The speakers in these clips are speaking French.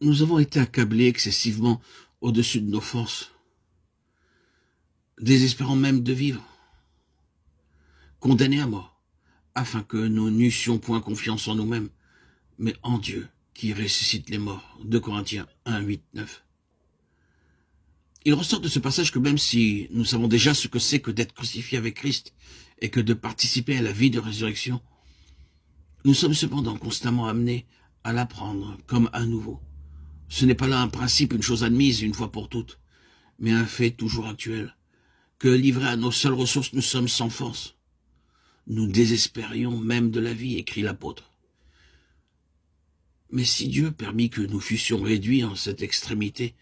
nous avons été accablés excessivement au-dessus de nos forces, désespérant même de vivre, condamnés à mort, afin que nous n'eussions point confiance en nous-mêmes, mais en Dieu qui ressuscite les morts. 2 Corinthiens 1, 8, 9. Il ressort de ce passage que même si nous savons déjà ce que c'est que d'être crucifié avec Christ et que de participer à la vie de résurrection, nous sommes cependant constamment amenés à l'apprendre comme à nouveau. Ce n'est pas là un principe, une chose admise une fois pour toutes, mais un fait toujours actuel, que livrés à nos seules ressources, nous sommes sans force. Nous désespérions même de la vie, écrit l'apôtre. Mais si Dieu permit que nous fussions réduits en cette extrémité,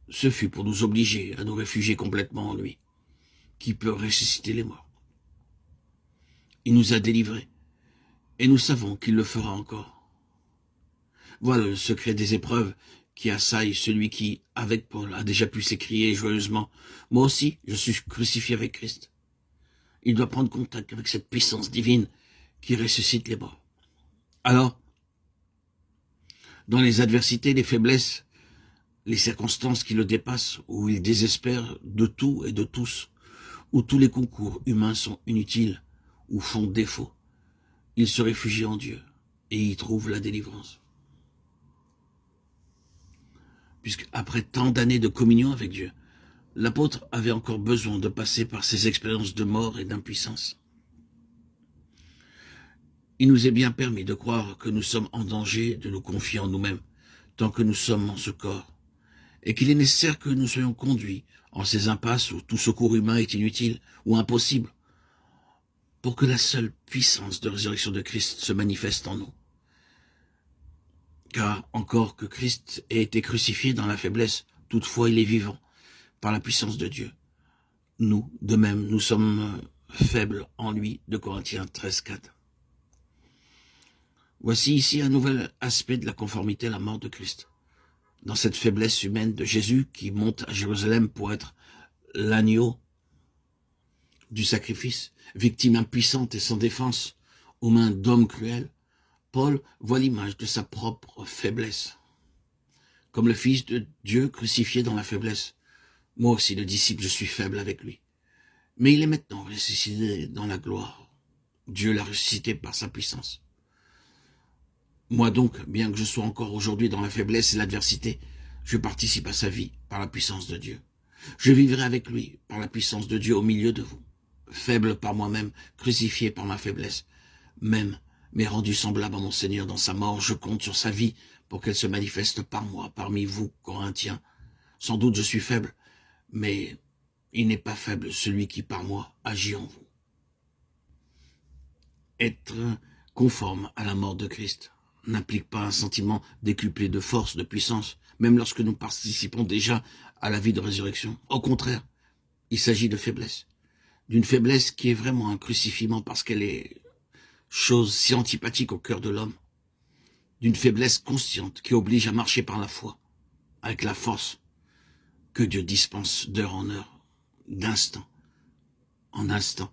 ce fut pour nous obliger à nous réfugier complètement en lui, qui peut ressusciter les morts. Il nous a délivrés, et nous savons qu'il le fera encore. Voilà le secret des épreuves qui assaillent celui qui, avec Paul, a déjà pu s'écrier joyeusement « Moi aussi, je suis crucifié avec Christ ». Il doit prendre contact avec cette puissance divine qui ressuscite les morts. Alors, dans les adversités, les faiblesses, les circonstances qui le dépassent, où il désespère de tout et de tous, où tous les concours humains sont inutiles ou font défaut, il se réfugie en Dieu et y trouve la délivrance. Puisque après tant d'années de communion avec Dieu, l'apôtre avait encore besoin de passer par ces expériences de mort et d'impuissance. Il nous est bien permis de croire que nous sommes en danger de nous confier en nous-mêmes, tant que nous sommes en ce corps, et qu'il est nécessaire que nous soyons conduits en ces impasses où tout secours humain est inutile ou impossible, pour que la seule puissance de résurrection de Christ se manifeste en nous. Car encore que Christ ait été crucifié dans la faiblesse, toutefois il est vivant par la puissance de Dieu. Nous, de même, nous sommes faibles en lui, 2 Corinthiens 13, 4. Voici ici un nouvel aspect de la conformité à la mort de Christ. Dans cette faiblesse humaine de Jésus qui monte à Jérusalem pour être l'agneau du sacrifice, victime impuissante et sans défense aux mains d'hommes cruels, Paul voit l'image de sa propre faiblesse. Comme le Fils de Dieu crucifié dans la faiblesse, moi aussi le disciple, je suis faible avec lui. Mais il est maintenant ressuscité dans la gloire. Dieu l'a ressuscité par sa puissance. Moi donc, bien que je sois encore aujourd'hui dans la faiblesse et l'adversité, je participe à sa vie par la puissance de Dieu. Je vivrai avec lui par la puissance de Dieu au milieu de vous. Faible par moi-même, crucifié par ma faiblesse, même, mais rendu semblable à mon Seigneur dans sa mort, je compte sur sa vie pour qu'elle se manifeste par moi, parmi vous, Corinthiens. Sans doute je suis faible, mais il n'est pas faible celui qui par moi agit en vous. Être conforme à la mort de Christ n'implique pas un sentiment décuplé de force, de puissance, même lorsque nous participons déjà à la vie de résurrection. Au contraire, il s'agit de faiblesse. D'une faiblesse qui est vraiment un crucifiement parce qu'elle est chose si antipathique au cœur de l'homme. D'une faiblesse consciente qui oblige à marcher par la foi, avec la force que Dieu dispense d'heure en heure, d'instant en instant,